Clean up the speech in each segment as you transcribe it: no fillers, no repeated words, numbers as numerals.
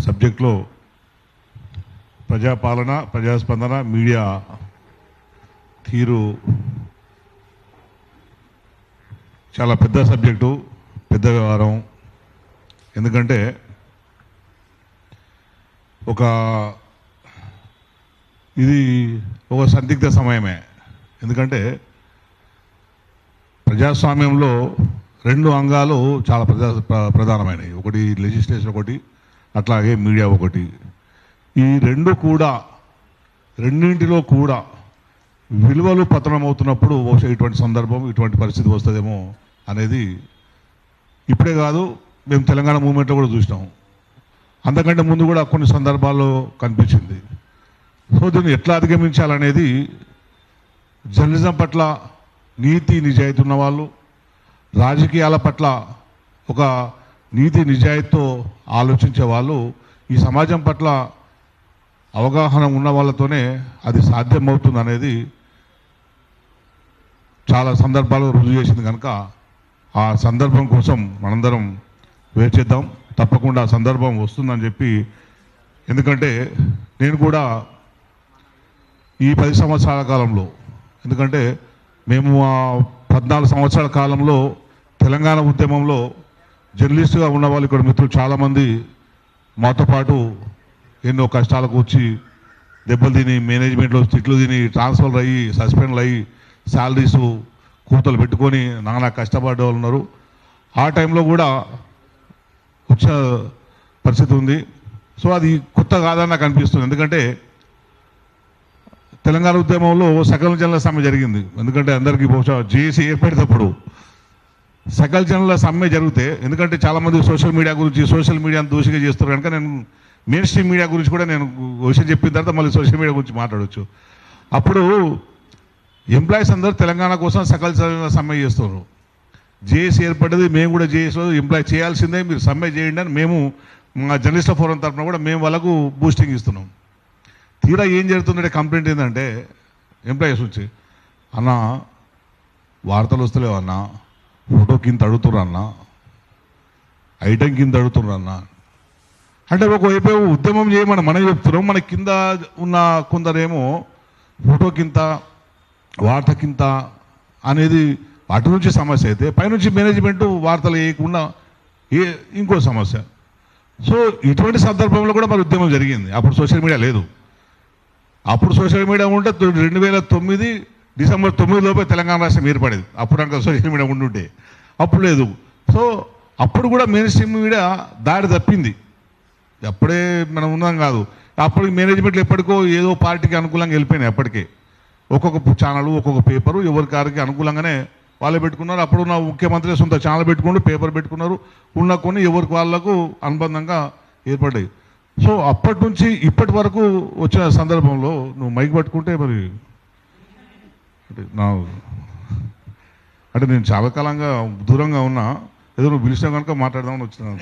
సబ్జెక్ట్లో ప్రజాపాలన, ప్రజాస్పందన, మీడియా తీరు చాలా పెద్ద సబ్జెక్టు, పెద్ద వ్యవహారం. ఎందుకంటే ఇది ఒక సందిగ్ధ సమయమే. ఎందుకంటే ప్రజాస్వామ్యంలో రెండు అంగాలు చాలా ప్రధానమైనవి. ఒకటి లెజిస్లేషన్, ఒకటి అట్లాగే మీడియా ఒకటి. ఈ రెండింటిలో కూడా విలువలు పతనమవుతున్నప్పుడు బహుశా ఇటువంటి సందర్భం, ఇటువంటి పరిస్థితి వస్తుందేమో అనేది ఇప్పుడే కాదు, మేము తెలంగాణ మూవ్మెంట్లో కూడా చూసినాం. అంతకంటే ముందు కూడా కొన్ని సందర్భాల్లో కనిపించింది. సో దీన్ని ఎట్లా అధిగమించాలనేది జర్నలిజం పట్ల నీతి నిజాయితీ ఉన్నవాళ్ళు, రాజకీయాల పట్ల ఒక నీతి నిజాయితీతో ఆలోచించే వాళ్ళు, ఈ సమాజం పట్ల అవగాహన ఉన్న వాళ్ళతోనే అది సాధ్యమవుతుంది అనేది చాలా సందర్భాలు రుజువు చేసింది. కనుక ఆ సందర్భం కోసం మనందరం వెయిట్ చేద్దాం. తప్పకుండా ఆ సందర్భం వస్తుందని చెప్పి, ఎందుకంటే నేను కూడా ఈ 10 సంవత్సరాల కాలంలో, ఎందుకంటే మేము 14 సంవత్సరాల కాలంలో తెలంగాణ ఉద్యమంలో జర్నలిస్టుగా ఉన్న వాళ్ళు ఇక్కడ మిత్రులు చాలామంది మాతో పాటు ఎన్నో కష్టాలకు వచ్చి దెబ్బలు తిని, మేనేజ్మెంట్లో తిట్లు తిని, ట్రాన్స్ఫర్లు అయ్యి, సస్పెండ్లు అయ్యి, శాలరీసు కూతలు పెట్టుకొని నానా కష్టపడే వాళ్ళు ఉన్నారు. ఆ టైంలో కూడా వచ్చే పరిస్థితి ఉంది. సో అది కొత్త కాదని నాకు అనిపిస్తుంది. ఎందుకంటే తెలంగాణ ఉద్యమంలో సకల జనుల సమ్మె జరిగింది. ఎందుకంటే అందరికీ బహుశా జేఏసీ ఏర్పడేటప్పుడు సకల జనుల సమ్మె జరిగితే, ఎందుకంటే చాలామంది సోషల్ మీడియాను దోషిగా చేస్తారు కనుక నేను మెయిన్ స్ట్రీమ్ మీడియా గురించి కూడా నేను విషయం చెప్పిన తర్వాత మళ్ళీ సోషల్ మీడియా గురించి మాట్లాడవచ్చు. అప్పుడు ఎంప్లాయీస్ అందరూ తెలంగాణ కోసం సకల జనుల సమ్మె చేస్తున్నారు. జేఏసీ ఏర్పడ్డది, మేము కూడా జేఏసీ ఎంప్లాయ్ చేయాల్సిందే, మీరు సమ్మె చేయండి అని మేము మా జర్నలిస్టుల ఫోరం తరఫున కూడా మేము వాళ్ళకు బూస్టింగ్ ఇస్తున్నాం. తీరా ఏం జరుగుతుందంటే కంప్లైంట్ ఏంటంటే ఎంప్లాయీస్ వచ్చి, అన్న వార్తలు వస్తలేవు అన్న, ఫోటో కింద అడుగుతుర్రు అన్న, ఐటెం కింద అడుగుతుర్రు అన్న. అంటే ఒకవైపు ఉద్యమం చేయమని మనం చెప్తున్నాం, మన కింద ఉన్న కొందరేమో ఫోటో కింద, వార్త కింద అనేది అటు నుంచి సమస్య అయితే, పైనుంచి మేనేజ్మెంటు వార్తలు వేయకుండా ఇంకో సమస్య. సో ఇటువంటి సందర్భంలో కూడా మరి ఉద్యమం జరిగింది. అప్పుడు సోషల్ మీడియా లేదు. అప్పుడు సోషల్ మీడియా ఉంటే 2009 డిసెంబర్ 9 లోపే తెలంగాణ రాష్ట్రం ఏర్పడేది. అప్పుడు అంక సోషల్ మీడియా ఉండుంటే, అప్పుడు లేదు. సో అప్పుడు కూడా మెయిన్ స్ట్రీమ్ మీడియా దారి తప్పింది. అప్పుడే మనం ఉన్నాం కాదు, అప్పుడు మేనేజ్మెంట్లు ఎప్పటికో ఏదో పార్టీకి అనుకూలంగా వెళ్ళిపోయినాయి. అప్పటికే ఒక్కొక్క ఛానల్, ఒక్కొక్క పేపరు ఎవరికి అనుకూలంగానే వాళ్ళే పెట్టుకున్నారు. అప్పుడున్న ముఖ్యమంత్రి సొంత ఛానల్ పెట్టుకుంటూ పేపర్ పెట్టుకున్నారు. ఉన్న కొన్ని ఎవరికి వాళ్ళకు అనుబంధంగా ఏర్పడ్డాయి. సో అప్పటి నుంచి ఇప్పటి వరకు వచ్చిన సందర్భంలో నువ్వు మైక్ పట్టుకుంటే మరి అంటే నేను చాలా కాలంగా దూరంగా ఉన్నా, ఏదో నువ్వు పిలిచినా కనుక మాట్లాడదామని వచ్చినాను.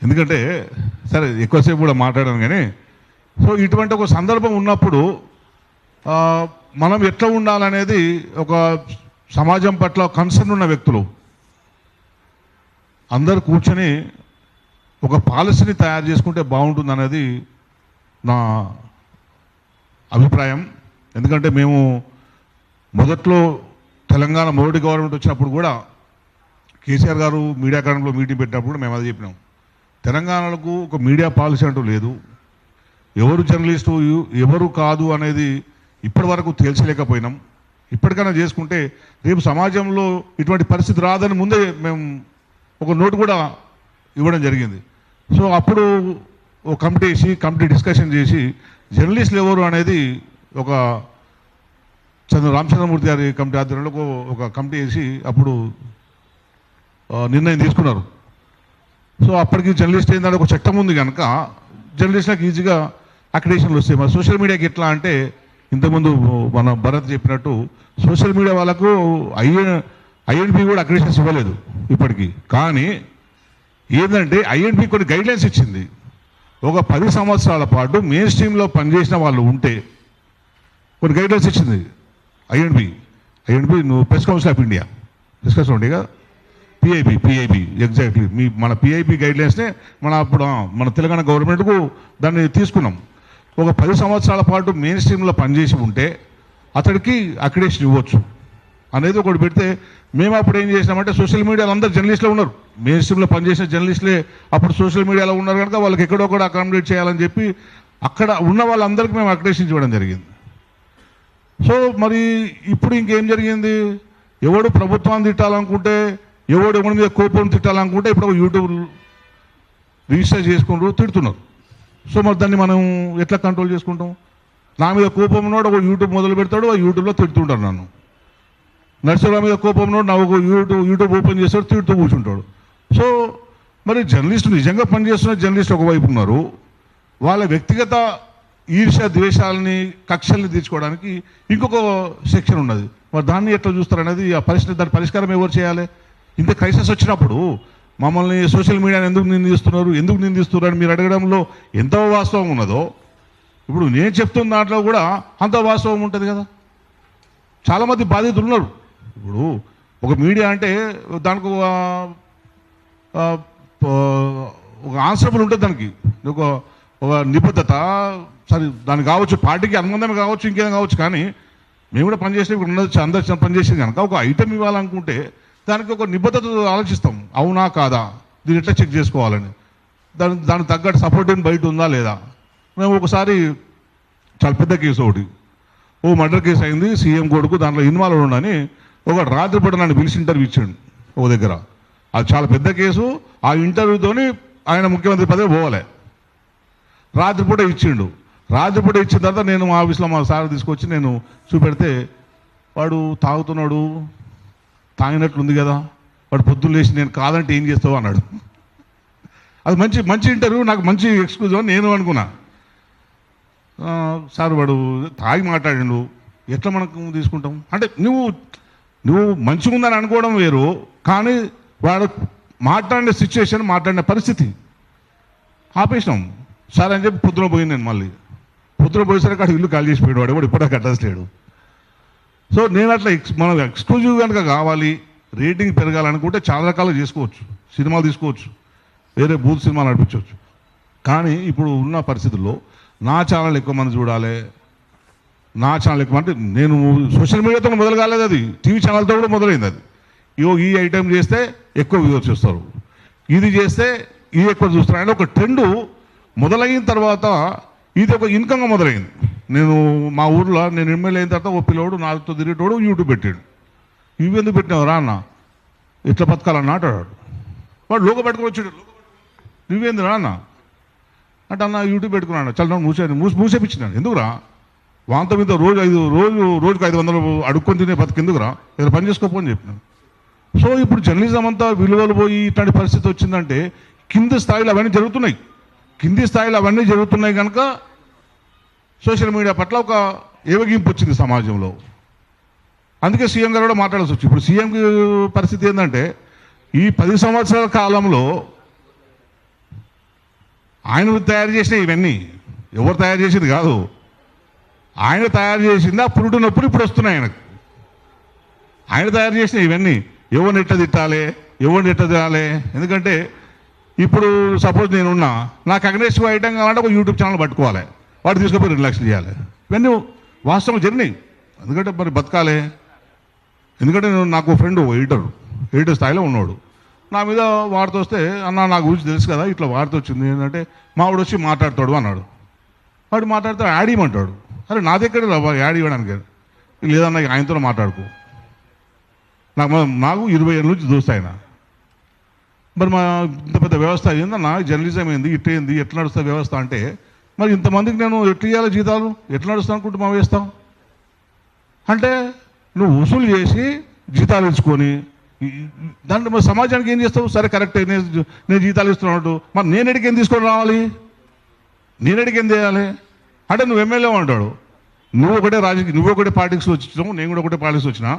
ఎందుకంటే సరే ఎక్కువసేపు కూడా మాట్లాడాను కానీ, సో ఇటువంటి ఒక సందర్భం ఉన్నప్పుడు మనం ఎట్లా ఉండాలనేది, ఒక సమాజం పట్ల కన్సర్న్ ఉన్న వ్యక్తులు అందరు కూర్చొని ఒక పాలసీని తయారు చేసుకుంటే బాగుంటుంది అనేది నా అభిప్రాయం. ఎందుకంటే మేము మొదట్లో తెలంగాణ మొదటి గవర్నమెంట్ వచ్చినప్పుడు కూడా కేసీఆర్ గారు మీడియా కాలంలో మీటింగ్ పెట్టినప్పుడు మేము అది చెప్పినాం, తెలంగాణకు ఒక మీడియా పాలసీ అంటూ లేదు, ఎవరు జర్నలిస్టు ఎవరు కాదు అనేది ఇప్పటి వరకు తేల్చలేకపోయినాం. ఇప్పటికైనా చేసుకుంటే రేపు సమాజంలో ఇటువంటి పరిస్థితి రాదని ముందే మేము ఒక నోటు కూడా ఇవ్వడం జరిగింది. సో అప్పుడు ఒక కమిటీ డిస్కషన్ చేసి జర్నలిస్టులు ఎవరు అనేది ఒక రామచంద్రమూర్తి గారి కమిటీ ఆధ్వర్యంలో ఒక కమిటీ వేసి అప్పుడు నిర్ణయం తీసుకున్నారు. సో అప్పటికి జర్నలిస్ట్ ఏంటంటే ఒక చట్టం ఉంది కనుక జర్నలిస్టులకు ఈజీగా అక్రిడేషన్లు వస్తాయి. మరి సోషల్ మీడియాకి ఎట్లా అంటే, ఇంతకుముందు మన భరత్ చెప్పినట్టు సోషల్ మీడియా వాళ్ళకు ఐఎన్బి కూడా అక్రిడేషన్స్ ఇవ్వలేదు ఇప్పటికీ. కానీ ఏంటంటే ఐఎన్బి కొన్ని గైడ్లైన్స్ ఇచ్చింది. ఒక 10 సంవత్సరాల పాటు మెయిన్ స్ట్రీమ్లో పనిచేసిన వాళ్ళు ఉంటే కొన్ని గైడ్లైన్స్ ఇచ్చింది ఐఎన్బి. నువ్వు press council of India, press council ఉండే కదా, పిఐబి ఎగ్జాక్ట్లీ మన పిఐబి గైడ్లైన్స్నే మన తెలంగాణ గవర్నమెంట్కు దాన్ని తీసుకున్నాం. ఒక 10 సంవత్సరాల పాటు మెయిన్ స్ట్రీమ్లో పనిచేసి ఉంటే అతడికి అక్రిడేషన్ ఇవ్వచ్చు అనేది ఒకటి పెడితే, మేము అప్పుడు ఏం చేసినామంటే సోషల్ మీడియాలో అందరు జర్నలిస్టులు ఉన్నారు, మెయిన్ స్ట్రీమ్లో పనిచేసిన జర్నలిస్టులే అప్పుడు సోషల్ మీడియాలో ఉన్నారు కనుక వాళ్ళకి ఎక్కడొక్కడ అకామిడేట్ చేయాలని చెప్పి అక్కడ ఉన్న వాళ్ళందరికీ మేము అక్రిడేషన్ ఇవ్వడం జరిగింది. సో మరి ఇప్పుడు ఇంకేం జరిగింది, ఎవడు ప్రభుత్వాన్ని తిట్టాలనుకుంటే, ఎవరి మీద కోపం తిట్టాలనుకుంటే ఇప్పుడు యూట్యూబ్ రిజిస్టర్ చేసుకుంటూ తిడుతున్నారు. సో మరి దాన్ని మనం ఎట్లా కంట్రోల్ చేసుకుంటాం? నా మీద కోపం ఉన్నాడు ఒక యూట్యూబ్ మొదలు పెడతాడు, ఆ యూట్యూబ్లో తిడుతుంటాడు నన్ను. నర్సరావు మీద కోపం ఉన్నాడు నా ఒక యూట్యూబ్ ఓపెన్ చేస్తాడు, తిడుతూ కూర్చుంటాడు. సో మరి జర్నలిస్టులు నిజంగా పనిచేస్తున్న జర్నలిస్టులు ఒకవైపు ఉన్నారు, వాళ్ళ వ్యక్తిగత ఈర్ష్య ద్వేషాలని కక్షల్ని తీర్చుకోవడానికి ఇంకొక సెక్షన్ ఉన్నది. మరి దాన్ని ఎట్లా చూస్తారనేది దాని పరిష్కారం ఎవరు చేయాలి? ఇంత క్రైసిస్ వచ్చినప్పుడు మమ్మల్ని సోషల్ మీడియాని ఎందుకు నిందిస్తున్నారు అని మీరు అడగడంలో ఎంత వాస్తవం ఉన్నదో ఇప్పుడు నేను చెప్తున్న దాంట్లో కూడా అంత వాస్తవం ఉంటుంది కదా. చాలామంది బాధితులు ఉన్నారు. ఇప్పుడు ఒక మీడియా అంటే దానికి ఒక ఆన్సరబుల్ ఉంటుంది, దానికి ఒక నిబద్ధత సరే దానికి కావచ్చు, పార్టీకి అనుబంధమే కావచ్చు, ఇంకేం కావచ్చు. కానీ మేము కూడా పనిచేసే ఇప్పుడు ఉన్నది అందరు పనిచేసేది కనుక ఒక ఐటెం ఇవ్వాలనుకుంటే దానికి ఒక నిబద్ధత ఆలోచిస్తాం, అవునా కాదా, దీన్ని ఎట్లా చెక్ చేసుకోవాలని, దానికి తగ్గట్టు సపోర్టింగ్ బయట ఉందా లేదా. మేము ఒకసారి చాలా పెద్ద కేసు ఒకటి మర్డర్ కేసు అయింది, సీఎం కొడుకు దాంట్లో ఇన్వాల్వ్ ఉండని ఒక రాత్రిపూట నన్ను పిలిచి ఇంటర్వ్యూ ఇచ్చాడు ఒక దగ్గర. అది చాలా పెద్ద కేసు, ఆ ఇంటర్వ్యూతోని ఆయన ముఖ్యమంత్రి పదవి పోవాలి. రాత్రిపూట ఇచ్చిండు. రాత్రిపూట ఇచ్చిన తర్వాత నేను మా ఆఫీస్లో మా సార్ తీసుకొచ్చి నేను చూపెడితే వాడు తాగుతున్నాడు, తాగినట్లుంది కదా, వాడు పొద్దున్న లేచి నేను కాదంటే ఏం చేస్తావు అన్నాడు. అది మంచి ఇంటర్వ్యూ, నాకు మంచి ఎక్స్క్యూజ్ అని నేను అనుకున్నా. సార్ వాడు తాగి మాట్లాడిండు, ఎట్లా మనకు తీసుకుంటాం అంటే నువ్వు మంచిగా ఉందని అనుకోవడం వేరు, కానీ వాడు మాట్లాడిన సిచ్యువేషన్ మాట్లాడిన పరిస్థితి ఆపేసినాం సార్ అని చెప్పి పొద్దున పోయింది. నేను మళ్ళీ పొద్దున పోయేసరికి అక్కడ ఇల్లు ఖాళీ చేసిపోయాడు, వాడు ఇప్పటికీ అడ్రస్ లేడు. సో నేను అట్లా మనం ఎక్స్క్లూజివ్ కనుక కావాలి, రేటింగ్ పెరగాలనుకుంటే చాలా రకాలు చేసుకోవచ్చు, సినిమాలు తీసుకోవచ్చు, వేరే బూత్ సినిమాలు నడిపించవచ్చు. కానీ ఇప్పుడు ఉన్న పరిస్థితుల్లో నా ఛానల్ ఎక్కువ మంది చూడాలి, నా ఛానల్ ఎక్కువ అంటే నేను సోషల్ మీడియాతో మొదలు కాలేదు, అది టీవీ ఛానల్తో కూడా మొదలైంది. అది ఈ ఐటెం చేస్తే ఎక్కువ వ్యూవర్స్ చూస్తారు, ఇది చేస్తే ఇది ఎక్కువ చూస్తారు అంటే ఒక ట్రెండ్ మొదలైన తర్వాత ఇది ఒక ఇన్కమ్గా మొదలైంది. నేను మా ఊర్లో నేను ఎమ్మెల్యే అయిన తర్వాత ఓ పిల్లోడు నాతో తిరిగేటోడు యూట్యూబ్ పెట్టాడు. ఇవి ఎందుకు పెట్టినావు రా అన్న, ఎట్లా బతకాలన్న అంటాడు. వాడు లోగో పెట్టుకుని వచ్చాడు, నువ్వేంది రా అన్న అంటే అన్న యూట్యూబ్ పెట్టుకున్నాను, చాలా మూసేపించినాను. ఎందుకురా వాంత మీద రోజుకు 500 అడుక్కొని తినే బతికెందుకురా, ఏదో పని చేసుకోపోని చెప్పినాను. సో ఇప్పుడు జర్నలిజం అంతా విలువలు పోయి ఇట్లాంటి పరిస్థితి వచ్చిందంటే కింది స్థాయిలో అవన్నీ జరుగుతున్నాయి కనుక సోషల్ మీడియా పట్ల ఒక ఏవగింపు వచ్చింది సమాజంలో. అందుకే సీఎం గారు కూడా మాట్లాడాల్సి వచ్చింది. ఇప్పుడు సీఎం పరిస్థితి ఏంటంటే ఈ 10 సంవత్సరాల కాలంలో ఆయన తయారు చేసిన ఇవన్నీ ఎవరు తయారు చేసింది కాదు, ఆయన తయారు చేసింది. ఆ పురుడు నొప్పులు ఇప్పుడు వస్తున్నాయి ఆయనకు. ఆయన తయారు చేసిన ఇవన్నీ ఎవరిని ఎట్లా తిట్టాలి, ఎవరిని ఎట్లా తినాలి. ఎందుకంటే ఇప్పుడు సపోజ్ నేనున్నా, నాకు అగ్రెసివ్ ఐటమ్ కావాలంటే ఒక యూట్యూబ్ ఛానల్ పట్టుకోవాలి, వాడు తీసుకుపోయి 2 లక్షలు చేయాలి. ఇవన్నీ వాస్తవం జరిగినాయి. ఎందుకంటే మరి బతకాలి. ఎందుకంటే నాకు ఫ్రెండ్ ఎడిటర్ స్థాయిలో ఉన్నాడు, నా మీద వాడితో వస్తే అన్న నా గురించి తెలుసు కదా ఇట్లా వాడితో వచ్చింది ఏంటంటే మావాడు వచ్చి మాట్లాడతాడు అన్నాడు. వాడు మాట్లాడితే యాడ్ ఇవ్వమంటాడు. అరే నా దగ్గర యాడ్ ఇవ్వడానికి లేదన్నా ఆయనతో మాట్లాడుకో. నాకు 20 ఏళ్ళ నుంచి చూస్తా ఆయన. మరి మా ఇంత పెద్ద వ్యవస్థ ఏందన్నా, జర్నలిజం ఏంది, ఇట్టేంది, ఎట్లా నడుస్తా వ్యవస్థ అంటే మరి ఇంతమందికి నేను ఎట్లా ఇవ్వాలి జీతాలు, ఎట్లా నడుస్తా అనుకుంటే మా వేస్తాం అంటే నువ్వు వసూలు చేసి జీతాలు ఇచ్చుకొని దాంట్లో మరి సమాజానికి ఏం చేస్తావు? సరే కరెక్టే, నేను జీతాలు ఇస్తున్నాడు, మరి నేను ఎడికేం తీసుకొని రావాలి, నేను ఎడికేం చేయాలి అంటే నువ్వు ఎమ్మెల్యే అంటాడు, నువ్వు ఒకటే పార్టీకి వచ్చినావు, నేను కూడా ఒకటే పార్టీకి వచ్చినా,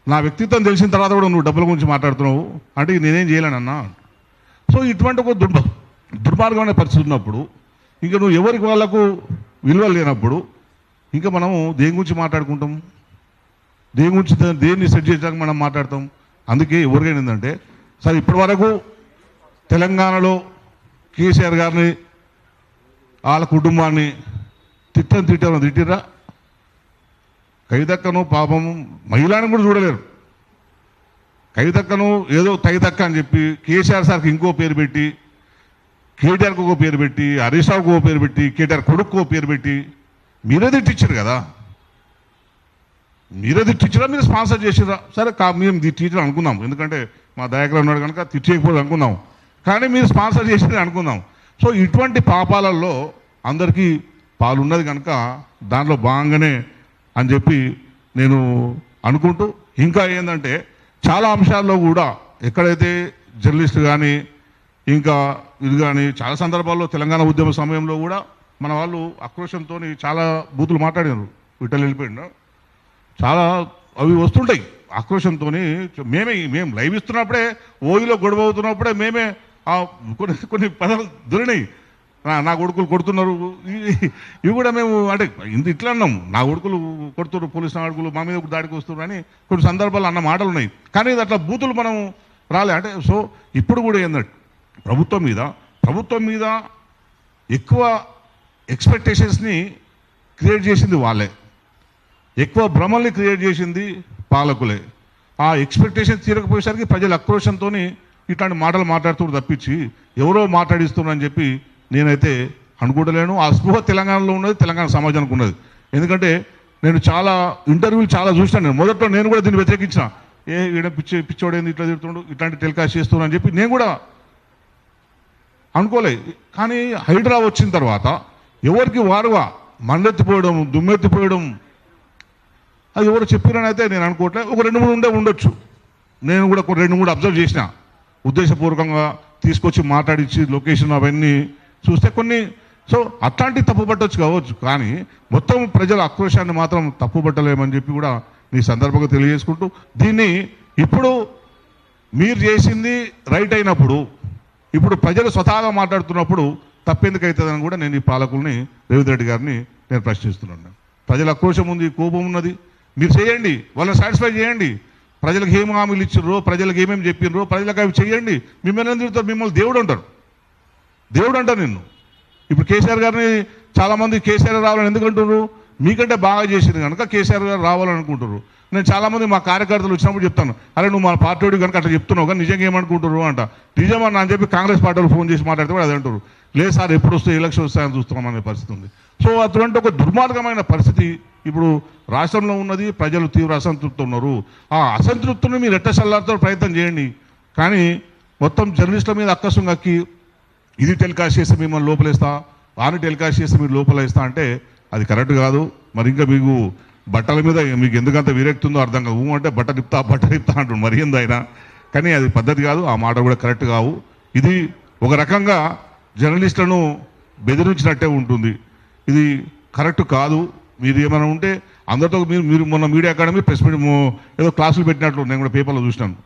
నా వ్యక్తిత్వం తెలిసిన తర్వాత కూడా నువ్వు డబ్బుల గురించి మాట్లాడుతున్నావు అంటే నేనేం చేయలేనన్నా. సో ఇటువంటి ఒక దుర్మార్గమైన పరిస్థితి ఉన్నప్పుడు ఇంకా నువ్వు ఎవరికి వాళ్ళకు విలువ లేనప్పుడు ఇంకా మనము దేని గురించి మాట్లాడుకుంటాం, దేన్ని సెట్ చేయడానికి మనం మాట్లాడతాం. అందుకే ఎవరికైనా ఏంటంటే సరే ఇప్పటి వరకు తెలంగాణలో కేసీఆర్ గారిని వాళ్ళ కుటుంబాన్ని తిట్టిర్రా? కవితక్కను పాపం మహిళని కూడా చూడలేరు. కవితక్కను ఏదో తగితక్క అని చెప్పి కేసీఆర్ సార్కి ఇంకో పేరు పెట్టి, కేటీఆర్కి ఒక పేరు పెట్టి, హరీష్ రావుకి ఒక పేరు పెట్టి, కేటీఆర్ కొడుకు ఒక పేరు పెట్టి మీరే తిట్టించారు కదా. మీరే తిట్టించారా, మీరు స్పాన్సర్ చేసిరా? సరే మేము తిట్టించారు అనుకుందాం, ఎందుకంటే మా దయాకర్ ఉన్నాడు కనుక తిట్టేయకపోతే అనుకుందాం, కానీ మీరు స్పాన్సర్ చేసేది అనుకుందాం. సో ఇటువంటి పాపాలలో అందరికీ పాలున్నది కనుక దాంట్లో భాగంగానే అని చెప్పి నేను అనుకుంటూ, ఇంకా ఏంటంటే చాలా అంశాల్లో కూడా ఎక్కడైతే జర్నలిస్ట్ కానీ ఇంకా ఇది కానీ చాలా సందర్భాల్లో తెలంగాణ ఉద్యమ సమయంలో కూడా మన వాళ్ళు ఆక్రోషంతో చాలా బూతులు మాట్లాడారు. విట్టలు వెళ్ళిపోయిండు చాలా అవి వస్తుంటాయి ఆక్రోషంతో. మేము లైవ్ ఇస్తున్నప్పుడే ఓయిలో గొడవ అవుతున్నప్పుడే మేమే కొన్ని పదాలు దొరినాయి. నా కొడుకులు కొడుతున్నారు, ఇవి కూడా మేము అంటే ఇట్లా అన్నాం, నా కొడుకులు కొడుతున్నారు, పోలీసు నా కొడుకులు మా మీద దాడికి వస్తున్నారు అని కొన్ని సందర్భాలు అన్న మాటలు ఉన్నాయి. కానీ ఇది అట్లా బూతులు మనం రాలే అంటే. సో ఇప్పుడు కూడా ఏంటంటే ప్రభుత్వం మీద ఎక్కువ ఎక్స్పెక్టేషన్స్ని క్రియేట్ చేసింది వాళ్ళే, ఎక్కువ భ్రమల్ని క్రియేట్ చేసింది పాలకులే. ఆ ఎక్స్పెక్టేషన్ తీరకపోయేసరికి ప్రజల ఆక్రోషంతో ఇట్లాంటి మాటలు మాట్లాడుతూ తప్పించి ఎవరో మాట్లాడిస్తున్నారని చెప్పి నేనైతే అనుకుంటలేను. ఆ స్పృహ తెలంగాణలో ఉన్నది, తెలంగాణ సమాజానికి ఉన్నది. ఎందుకంటే నేను చాలా ఇంటర్వ్యూలు చాలా చూసినాను. నేను మొదట్లో నేను కూడా దీన్ని వ్యతిరేకించిన, ఈడ పిచ్చోడేంది ఇట్లా తిడుతుండు, ఇట్లాంటి టెలికాస్ట్ చేస్తున్నా అని చెప్పి నేను కూడా అనుకోలే. కానీ హైడ్రా వచ్చిన తర్వాత ఎవరికి వారుగా మండెత్తిపోయడం, దుమ్మెత్తిపోయడం అది ఎవరు చెప్పారని అయితే నేను అనుకోవట్లే. ఒక 2-3 ఉండొచ్చు. నేను కూడా ఒక 2-3 అబ్జర్వ్ చేసిన, ఉద్దేశపూర్వకంగా తీసుకొచ్చి మాట్లాడించి లొకేషన్ అవన్నీ చూస్తే కొన్ని. సో అట్లాంటి తప్పుపట్టవచ్చు కావచ్చు, కానీ మొత్తం ప్రజల ఆక్రోశాన్ని మాత్రం తప్పుపట్టలేమని చెప్పి కూడా నీ సందర్భంగా తెలియజేసుకుంటూ, దీన్ని ఇప్పుడు మీరు చేసింది రైట్ అయినప్పుడు ఇప్పుడు ప్రజలు స్వతహాగా మాట్లాడుతున్నప్పుడు తప్పెందుకు అవుతుందని కూడా నేను ఈ పాలకుల్ని రేవంత్ రెడ్డి గారిని నేను ప్రశ్నిస్తున్నాను. ప్రజల ఆక్రోశం ఉంది, కోపం ఉన్నది, మీరు చేయండి, వాళ్ళని సాటిస్ఫై చేయండి. ప్రజలకు ఏం హామీలు ఇచ్చిర్రో, ప్రజలకు ఏమేమి చెప్పినరో ప్రజలకు అవి చేయండి. మిమ్మల్ని ఎందుకు తిరుగుతారు? మిమ్మల్ని దేవుడు అంటారు నిన్ను. ఇప్పుడు కేసీఆర్ గారిని చాలామంది కేసీఆర్ రావాలని ఎందుకు అంటున్నారు? మీకంటే బాగా చేసింది కనుక కేసీఆర్ గారు రావాలని అనుకుంటారు. నేను చాలామంది మా కార్యకర్తలు వచ్చినప్పుడు చెప్తాను, అరే నువ్వు మా పార్టీ కనుక అట్లా చెప్తున్నావు కానీ నిజంగా ఏమనుకుంటారు అంట. నిజమని అని చెప్పి కాంగ్రెస్ పార్టీ వాళ్ళు ఫోన్ చేసి మాట్లాడితే కూడా అదే అంటారు, లేదు సార్ ఎప్పుడు వస్తే ఎలక్షన్ వస్తాయని చూస్తున్నాం అనే పరిస్థితి ఉంది. సో అటువంటి ఒక దుర్మార్గమైన పరిస్థితి ఇప్పుడు రాష్ట్రంలో ఉన్నది. ప్రజలు తీవ్ర అసంతృప్తి ఉన్నారు. ఆ అసంతృప్తిని మీరు ఎట్ట చల్లారుతో ప్రయత్నం చేయండి, కానీ మొత్తం జర్నలిస్టుల మీద అక్కసం కక్కి ఇది టెలికాస్ట్ చేసి మిమ్మల్ని లోపలేస్తా, ఆని టెలికాస్ట్ చేసి మీరు లోపలేస్తా అంటే అది కరెక్ట్ కాదు. మరి ఇంకా మీకు బట్టల మీద మీకు ఎందుకంత విరక్తి ఉందో అర్థం కాదు. అంటే బట్ట ఇప్తా అంటాడు, మరి ఏంది ఆయన. కానీ అది పద్ధతి కాదు, ఆ మాట కూడా కరెక్ట్ కావు. ఇది ఒక రకంగా జర్నలిస్టులను బెదిరించినట్టే ఉంటుంది. ఇది కరెక్ట్ కాదు. మీరు ఏమైనా ఉంటే అందరితో మీరు మొన్న మీడియా అకాడమీ ప్రెస్ మీట్ ఏదో క్లాసులు పెట్టినట్లు నేను కూడా పేపర్లో చూసినాను,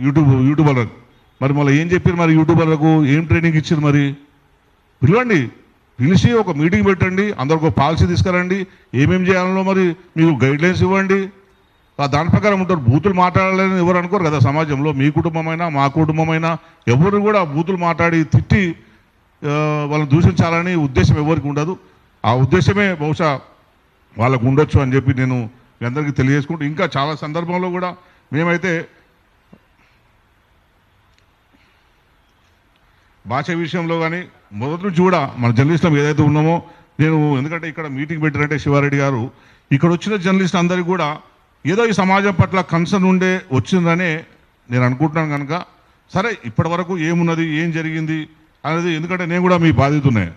యూట్యూబర్లకు. మరి మళ్ళీ ఏం చెప్పారు? మరి యూట్యూబర్లకు ఏం ట్రైనింగ్ ఇచ్చారు? మరి పిలవండి, పిలిచి ఒక మీటింగ్ పెట్టండి, అందరికి ఒక పాలసీ తీసుకురండి, ఏమేమి చేయాలనో మరి మీకు గైడ్లైన్స్ ఇవ్వండి. దాని ప్రకారం ఉంటారు. బూతులు మాట్లాడాలని ఎవరు అనుకోరు కదా సమాజంలో. మీ కుటుంబమైనా మా కుటుంబమైనా ఎవరు కూడా బూతులు మాట్లాడి తిట్టి వాళ్ళని దూషించాలని ఉద్దేశం ఎవరికి ఉండదు. ఆ ఉద్దేశమే బహుశా వాళ్ళకు ఉండొచ్చు అని చెప్పి నేను మీ అందరికీ తెలియజేసుకుంటూ, ఇంకా చాలా సందర్భంలో కూడా మేమైతే భాష విషయంలో కానీ మొదటి నుంచి కూడా మన జర్నలిస్టులం ఏదైతే ఉన్నామో నేను, ఎందుకంటే ఇక్కడ మీటింగ్ పెట్టారంటే శివారెడ్డి గారు ఇక్కడ వచ్చిన జర్నలిస్ట్ అందరికీ కూడా ఏదో ఈ సమాజం పట్ల కన్సర్న్ ఉండే వచ్చిందనే నేను అనుకుంటున్నాను. కనుక సరే ఇప్పటి వరకు ఏమున్నది, ఏం జరిగింది అనేది, ఎందుకంటే నేను కూడా మీ బాధ్యత ఉన్నాయి.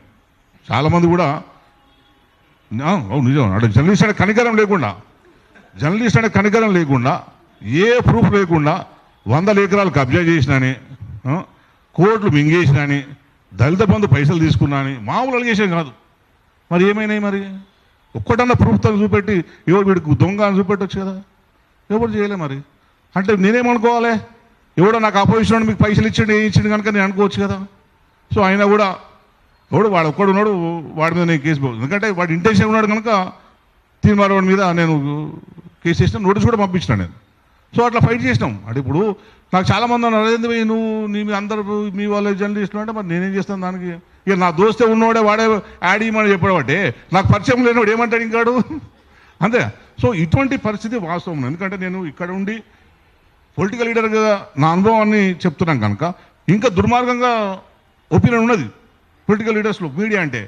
చాలామంది కూడా నిజం అంటే జర్నలిస్ట్ అనే కనికరం లేకుండా ఏ ప్రూఫ్ లేకుండా 100 ఎకరాలు కబ్జా చేసినాని, కోట్లు మింగేసినాని, దళిత బంధు పైసలు తీసుకున్నాని మామూలు అలిగేషన్ కాదు. మరి ఏమైనాయి? మరి ఒక్కటన్నా ప్రూఫ్తో చూపెట్టి ఎవరు వీడికి దొంగ అని చూపెట్టవచ్చు కదా, ఎవరు చేయలే. మరి అంటే నేనేమనుకోవాలి? ఎవడో నాకు అపోజిషన్ మీకు పైసలు ఇచ్చిండు, ఏం ఇచ్చిండు కనుక నేను అనుకోవచ్చు కదా. సో అయినా కూడా వాడు ఒక్కడున్నాడు, వాడి మీద నేను కేసు, ఎందుకంటే వాడి ఇంటెన్షన్ ఉన్నాడు కనుక తీర్మానం మీద నేను కేసు వేసిన నోటీస్ కూడా పంపించిన నేను. సో అట్లా ఫైట్ చేసినాం. అంటే ఇప్పుడు నాకు చాలామంది అన్నారు, అదేంది నువ్వు అందరూ మీ వాళ్ళ జర్నలిస్టులు అంటే మరి నేనేం చేస్తాను దానికి? ఇక నా దోస్తే ఉన్నవాడే వాడే యాడ్ ఇవ్వమని చెప్పాడు, నాకు పరిచయం లేనివాడు ఏమంటాడు ఇంకాడు అంతే. సో ఇటువంటి పరిస్థితి వాస్తవం. ఎందుకంటే నేను ఇక్కడ ఉండి పొలిటికల్ లీడర్గా నా అనుభవాన్ని చెప్తున్నాను కనుక ఇంకా దుర్మార్గంగా ఒపీనియన్ ఉన్నది పొలిటికల్ లీడర్స్లో మీడియా అంటే.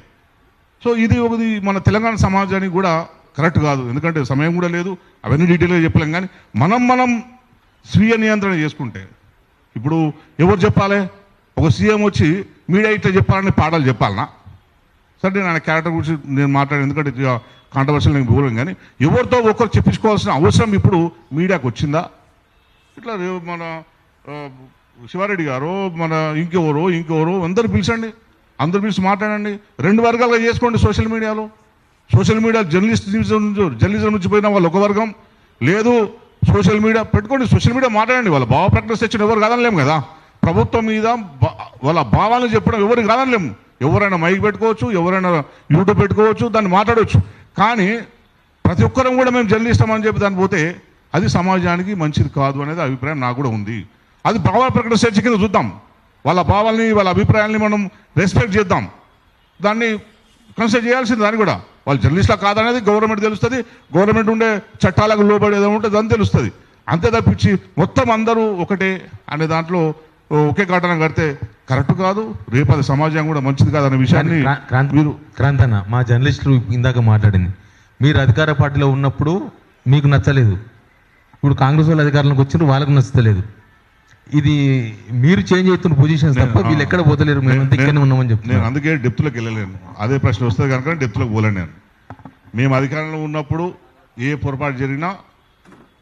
సో ఇది ఒకటి మన తెలంగాణ సమాజానికి కూడా కరెక్ట్ కాదు. ఎందుకంటే సమయం కూడా లేదు, అవన్నీ డీటెయిల్గా చెప్పలేం. కానీ మనం స్వీయ నియంత్రణ చేసుకుంటే, ఇప్పుడు ఎవరు చెప్పాలి? ఒక సీఎం వచ్చి మీడియా ఇట్లా చెప్పాలని పాఠాలు చెప్పాలనా? సరే నేను ఆయన క్యారెక్టర్ గురించి నేను మాట్లాడాను, ఎందుకంటే కాంట్రవర్షియల్ నేను పోలేం. కానీ ఎవరితో ఒకరు చెప్పించుకోవాల్సిన అవసరం ఇప్పుడు మీడియాకు వచ్చిందా? ఇట్లా మన శివారెడ్డి గారు, మన ఇంకెవరో అందరు పిలిచండి, అందరు పిలిచి మాట్లాడండి, 2 వర్గాలుగా చేసుకోండి. సోషల్ మీడియా జర్నలిజం నుంచి పోయిన వాళ్ళు ఒక వర్గం, లేదు సోషల్ మీడియా పెట్టుకోండి. సోషల్ మీడియా మాట్లాడండి, వాళ్ళ భావ ప్రకటన తెచ్చిన ఎవరు కాదనలేము కదా. ప్రభుత్వం మీద వాళ్ళ భావాలను చెప్పడం ఎవరికి కాదనలేము. ఎవరైనా మైక్ పెట్టుకోవచ్చు, ఎవరైనా యూట్యూబ్ పెట్టుకోవచ్చు, దాన్ని మాట్లాడవచ్చు. కానీ ప్రతి ఒక్కరం కూడా మేము జర్నలిస్టం అని చెప్పి దాన్ని పోతే అది సమాజానికి మంచిది కాదు అనేది అభిప్రాయం నాకు కూడా ఉంది. అది భావ ప్రకటన స్వేచ్ఛ కింద చూద్దాం. వాళ్ళ భావాల్ని వాళ్ళ అభిప్రాయాల్ని మనం రెస్పెక్ట్ చేద్దాం, దాన్ని కన్సిడర్ చేయాల్సింది. దాన్ని కూడా వాళ్ళు జర్నలిస్టులా కాదనేది గవర్నమెంట్ తెలుస్తుంది, గవర్నమెంట్ ఉండే చట్టాలకు లోబడి ఏదో ఉంటుంది అని తెలుస్తుంది. అంతే తప్పించి మొత్తం అందరూ ఒకటే అనే దాంట్లో ఒకే కాటన కడితే కరెక్ట్ కాదు, రేపు అది సమాజం కూడా మంచిది కాదనే విషయాన్ని మీరు క్రాంతన్న, మా జర్నలిస్టులు ఇందాక మాట్లాడింది, మీరు అధికార పార్టీలో ఉన్నప్పుడు మీకు నచ్చలేదు, ఇప్పుడు కాంగ్రెస్ వాళ్ళు అధికారంలోకి వచ్చిన వాళ్ళకు నచ్చలేదు. ఇది మీరు చేంజ్ అవుతున్న పొజిషన్స్ తప్ప వీళ్ళు ఎక్కడ పోతలేరు, మేమంతా ఇక్కడనే ఉన్నామని చెప్తాను. నేను అందుకే డెప్త్లోకి వెళ్ళలేను. అదే ప్రశ్న వస్తుంది కనుక డెప్త్లోకి పోలేను. నేను మేము అధికారంలో ఉన్నప్పుడు ఏ పొరపాటు జరిగినా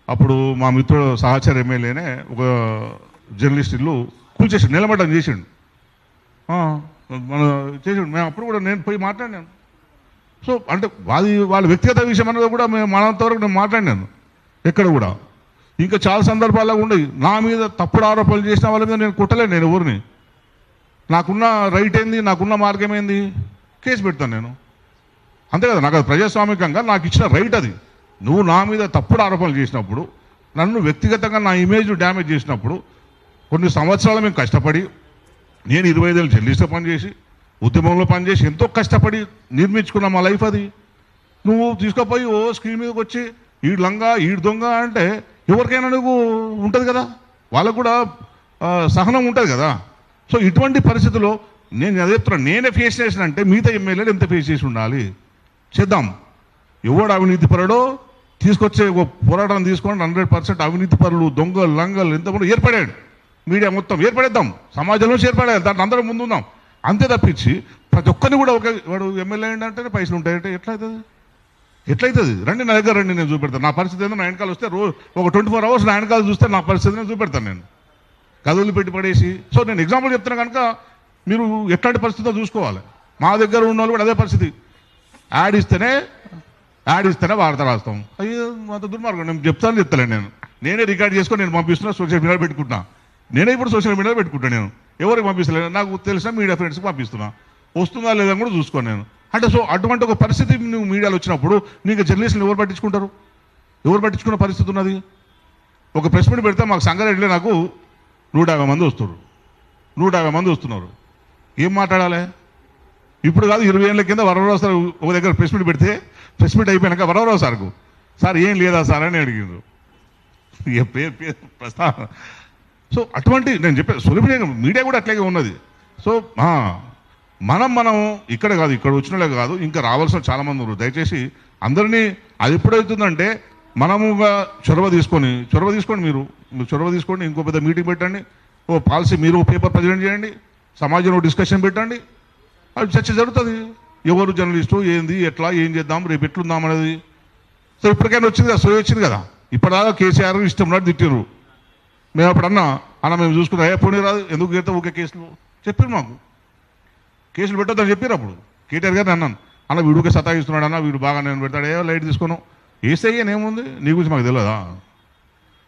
అప్పుడు మా మిత్రుడు సహచర ఎమ్మెల్యేనే ఒక జర్నలిస్ట్ ఇల్లు కూల్చేసిండు, నిలబడ్డం చేసిండు, చేసిండు. మేము అప్పుడు కూడా నేను పోయి మాట్లాడినాను. సో అంటే వాళ్ళ వ్యక్తిగత విషయం అనేది కూడా మేము మనంతవరకు నేను మాట్లాడినాను ఎక్కడ కూడా. ఇంకా చాలా సందర్భాల్లో ఉండేవి నా మీద తప్పుడు ఆరోపణలు చేసిన వాళ్ళ మీద నేను కుట్టలేను. నేను ఎవరిని, నాకున్న రైట్ ఏంది, నాకున్న మార్గం ఏంది, కేసు పెడతాను నేను, అంతే కదా. నాకు అది ప్రజాస్వామికంగా నాకు ఇచ్చిన రైట్ అది. నువ్వు నా మీద తప్పుడు ఆరోపణలు చేసినప్పుడు, నన్ను వ్యక్తిగతంగా నా ఇమేజ్ డ్యామేజ్ చేసినప్పుడు, కొన్ని సంవత్సరాలు మేము కష్టపడి, నేను 25 ఏళ్ళు జర్నలిస్ట్గా పనిచేసి ఉద్యమంలో పనిచేసి ఎంతో కష్టపడి నిర్మించుకున్న మా లైఫ్ అది. నువ్వు తీసుకుపోయి స్క్రీన్ మీదకి వచ్చి ఈడు లంగా ఈడు దొంగ అంటే ఎవరికైనా నువ్వు ఉంటుంది కదా, వాళ్ళకు కూడా సహనం ఉంటుంది కదా. సో ఇటువంటి పరిస్థితుల్లో నేను అదే చెప్తున్నాను, నేనే ఫేస్ చేసిన అంటే మిగతా ఎమ్మెల్యేలు ఎంత ఫేస్ చేసి ఉండాలి చేద్దాం. ఎవడు అవినీతి పరుడో తీసుకొచ్చే ఒక పోరాటం తీసుకోండి, 100% అవినీతి పరులు దొంగలు లంగలు ఎంతమంది ఏర్పడాడు, మీడియా మొత్తం ఏర్పడేద్దాం, సమాజంలో ఏర్పడేది, దాంట్లో అందరం ముందున్నాం. అంతే తప్పించి ప్రతి ఒక్కరిని కూడా వాడు ఎమ్మెల్యే అంటేనే పైసలు ఉంటాయంటే ఎట్లయితుంది? రండి నా దగ్గర రండి, నేను చూపెడతాను నా పరిస్థితి ఏందో. నా వెనకాల వస్తే ఒక 24 hours నా వెనకాల చూస్తే నా పరిస్థితి నేను చూపెడతాను. నేను కదులు పెట్టి పడేసి, సో నేను ఎగ్జాంపుల్ చెప్తున్నా కనుక మీరు ఎట్లాంటి పరిస్థితితో చూసుకోవాలి. మా దగ్గర ఉన్న వాళ్ళు కూడా అదే పరిస్థితి. యాడ్ ఇస్తేనే వార్త రాస్తాం. అయ్యో అంత దుర్మార్గం, నేను చెప్తాను. నేనే రికార్డ్ చేసుకొని నేను పంపిస్తున్నా, సోషల్ మీడియాలో పెట్టుకుంటున్నా. నేనే ఇప్పుడు సోషల్ మీడియాలో పెట్టుకుంటాను. నేను ఎవరికి పంపిస్తలేను, నాకు తెలిసిన మీడియా ఫ్రెండ్స్కి పంపిస్తున్నా, వస్తుందా లేదా కూడా చూసుకోను నేను. అంటే సో అటువంటి ఒక పరిస్థితి నువ్వు మీడియాలో వచ్చినప్పుడు నీకు జర్నలిస్టులు ఎవరు పట్టించుకుంటారు? ఎవరు పట్టించుకున్న పరిస్థితి ఉన్నది? ఒక ప్రెస్ మీట్ పెడితే మాకు సంగారెడ్డిలో నాకు 150 మంది వస్తారు, 150 మంది వస్తున్నారు. ఏం మాట్లాడాలి? ఇప్పుడు కాదు 20 ఏళ్ళ కింద వరవరావు సార్ ఒక దగ్గర ప్రెస్ మీట్ పెడితే, ప్రెస్ మీట్ అయిపోయినాక వరవరావు సార్కు సార్ ఏం లేదా సార్ అని అడిగిండ్రు. పేరు ప్రస్తావన. సో అటువంటి నేను చెప్పాను, సోషల్ మీడియా కూడా అట్లాగే ఉన్నది. సో మనం ఇక్కడ కాదు, ఇక్కడ వచ్చినలే కాదు, ఇంకా రావాల్సిన చాలామంది ఉన్నారు. దయచేసి అందరినీ అది ఎప్పుడవుతుందంటే మనముగా చొరవ తీసుకొని మీరు చొరవ తీసుకోండి, ఇంకో పెద్ద మీటింగ్ పెట్టండి, ఓ పాలసీ మీరు పేపర్ ప్రజెంట్ చేయండి, సమాజంలో డిస్కషన్ పెట్టండి, అది చర్చ జరుగుతుంది. ఎవరు జర్నలిస్టు ఏంది, ఎట్లా ఏం చేద్దాం, రేపు ఎట్లుందాం అనేది. సో ఇప్పటికైనా వచ్చింది కదా, సో వచ్చింది కదా. ఇప్పటిదాకా కేసీఆర్ ఇష్టం నాటి తిట్టారు. మేము అప్పుడన్నా మేము చూసుకున్నా, పోనీ రాదు ఎందుకు చేస్తే ఊకే కేసులు చెప్పారు, మాకు కేసులు పెట్టొద్దని చెప్పారు. అప్పుడు కేటీఆర్ గారిని అన్నాను, వీడుకే సతాయిస్తున్నాడు అన్న, వీడు బాగా నేను పెడతాడు, లైట్ తీసుకున్నాం, వేసేయని ఏముంది నీ గురించి మాకు తెలియదా.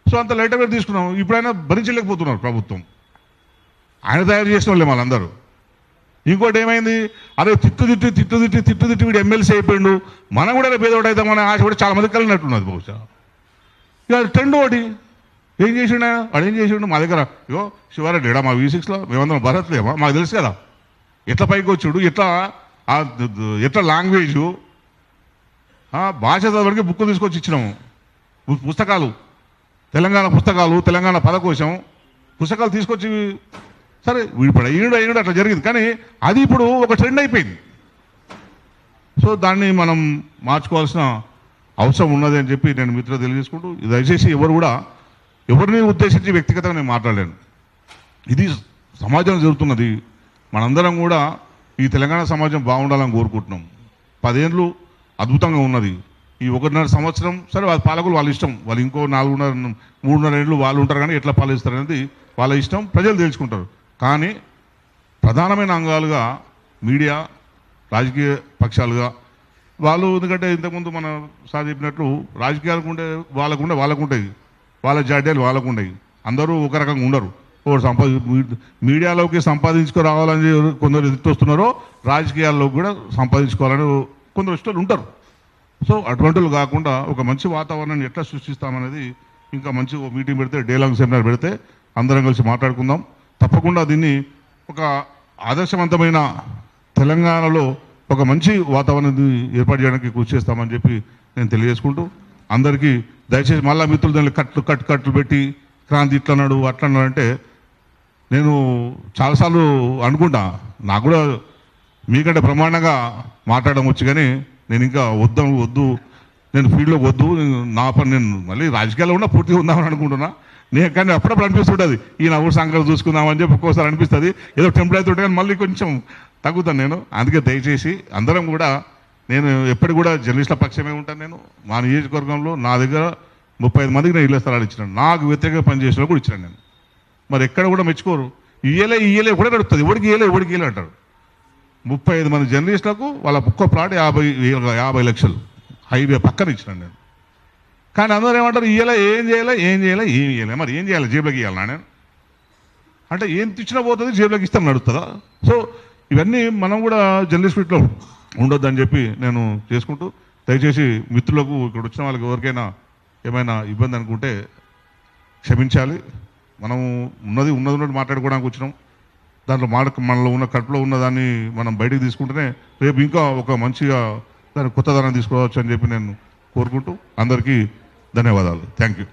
సో అంత లైట్ మీద తీసుకున్నాం. ఇప్పుడైనా భరించలేకపోతున్నారు ప్రభుత్వం, ఆయన తయారు చేసిన వాళ్ళే వాళ్ళందరూ. ఇంకోటి ఏమైంది, అదే తిట్టు వీడు ఎమ్మెల్సీ అయిపోయిండు, మనం కూడా రేపు ఏదో ఒకటి అవుతామనే ఆశ కూడా చాలా మంది కలిగినట్టున్నది. బహుశా ఇక ట్రెండ్ ఒకటి ఏం చేసిండు ఆయన? వాడు ఏం చేసిండు? మా దగ్గర ఇగో శివారెడ్డి ఏడా మా V6లో మేమందరం భరత్ లేమా? మాకు తెలుసు కదా ఎట్లా పైకి వచ్చాడు, ఎట్లా లాంగ్వేజు, భాష చదవడానికి బుక్కులు తీసుకొచ్చి ఇచ్చినాము. పుస్తకాలు, తెలంగాణ పుస్తకాలు, తెలంగాణ పదకోశం పుస్తకాలు తీసుకొచ్చి, సరే ఇప్పుడు ఈయనుడు అట్లా జరిగింది. కానీ అది ఇప్పుడు ఒక ట్రెండ్ అయిపోయింది. సో దాన్ని మనం మార్చుకోవాల్సిన అవసరం ఉన్నది అని చెప్పి నేను మిత్రులు తెలియజేసుకుంటూ, దయచేసి ఎవరు కూడా ఎవరిని ఉద్దేశించి వ్యక్తిగతంగా నేను మాట్లాడలేను. ఇది సమాజం జరుగుతున్నది. మనందరం కూడా ఈ తెలంగాణ సమాజం బాగుండాలని కోరుకుంటున్నాం. 10 ఏళ్ళు అద్భుతంగా ఉన్నది. ఈ 1.5 సంవత్సరం సరే వాళ్ళ పాలకులు వాళ్ళ ఇష్టం, వాళ్ళు ఇంకో 3.5 ఏళ్ళు వాళ్ళు ఉంటారు. కానీ ఎట్లా పాలిస్తారు అనేది వాళ్ళ ఇష్టం, ప్రజలు తెలుసుకుంటారు. కానీ ప్రధానమైన అంగాలుగా మీడియా, రాజకీయ పక్షాలుగా వాళ్ళు, ఎందుకంటే ఇంతకుముందు మన సార్ చెప్పినట్లు రాజకీయాలకు ఉండే వాళ్ళకు ఉంటాయి, వాళ్ళ జాడ్యాలు వాళ్ళకు ఉంటాయి. అందరూ ఒక రకంగా ఉండరు. మీడియాలోకి సంపాదించుకురావాలని కొందరు ఎదుర్కొస్తున్నారో రాజకీయాల్లో కూడా సంపాదించుకోవాలని కొందరు ఇష్టాలు ఉంటారు. సో అటువంటి కాకుండా ఒక మంచి వాతావరణాన్ని ఎట్లా సృష్టిస్తామనేది ఇంకా మంచి మీటింగ్ పెడితే, డే లాంగ్ సెమినార్ పెడితే అందరం కలిసి మాట్లాడుకుందాం. తప్పకుండా దీన్ని ఒక ఆదర్శవంతమైన తెలంగాణలో ఒక మంచి వాతావరణాన్ని ఏర్పాటు చేయడానికి కృషి చేస్తామని చెప్పి నేను తెలియజేసుకుంటూ, అందరికీ దయచేసి మళ్ళా మిత్రులు దాన్ని కట్లు పెట్టి క్రాంతి ఇట్లన్నాడు అట్లన్నాడు అంటే, నేను చాలాసార్లు అనుకుంటా నాకు కూడా మీకంటే బ్రహ్మాండంగా మాట్లాడడం వచ్చు. కానీ నేను ఇంకా వద్దు, నేను ఫీల్డ్లోకి వద్దు, నా పని నేను మళ్ళీ రాజకీయాల్లో కూడా పూర్తిగా ఉందామని అనుకుంటున్నా. కానీ అప్పుడప్పుడు అనిపిస్తుంటుంది ఈ నవ్వు సంఘాలు చూసుకుందామని చెప్పి ఒక్కోసారి అనిపిస్తుంది. ఏదో టెంపుల్ అవుతుంటే కానీ మళ్ళీ కొంచెం తగ్గుతాను నేను. అందుకే దయచేసి అందరం కూడా, నేను ఎప్పటికి కూడా జర్నలిస్టుల పక్షమే ఉంటాను. నేను మా నియోజకవర్గంలో నా దగ్గర 35 మందికి నేను ఇళ్ల స్థలాలు ఇచ్చినాను. నాకు వ్యతిరేకంగా పనిచేసిన కూడా ఇచ్చినాను నేను. మరి ఎక్కడ కూడా మెచ్చుకోరు. ఇయ్యలే కూడా నడుస్తుంది. ఎవరికి ఇయ్యలే అంటారు. 35 మంది జర్నలిస్టులకు వాళ్ళ ఒక్క ప్లాట్ 50 లక్షలు హైవే పక్కన ఇచ్చినాను నేను. కానీ అందరూ ఏమంటారు, ఏం చేయాలి. మరి ఏం చేయాలి? జేబులోకి ఇవ్వాలన్నా నేను? అంటే ఏం తెచ్చినా పోతుంది, జేబులోకి ఇస్తాం నడుస్తుందా? సో ఇవన్నీ మనం కూడా జర్నలిస్ట్ ఫీట్లో ఉండొద్దని చెప్పి నేను చేసుకుంటూ, దయచేసి మిత్రులకు, ఇక్కడ వచ్చిన వాళ్ళకి ఎవరికైనా ఏమైనా ఇబ్బంది అనుకుంటే క్షమించాలి. మనం ఉన్నది మాట్లాడుకోవడానికి వచ్చినాం. దాంట్లో మనలో ఉన్న కడుపులో ఉన్నదాన్ని మనం బయటికి తీసుకుంటేనే రేపు ఇంకా ఒక మంచిగా దాన్ని కొత్తదనం తీసుకోవచ్చు అని చెప్పి నేను కోరుకుంటూ, అందరికీ ధన్యవాదాలు. Thank you.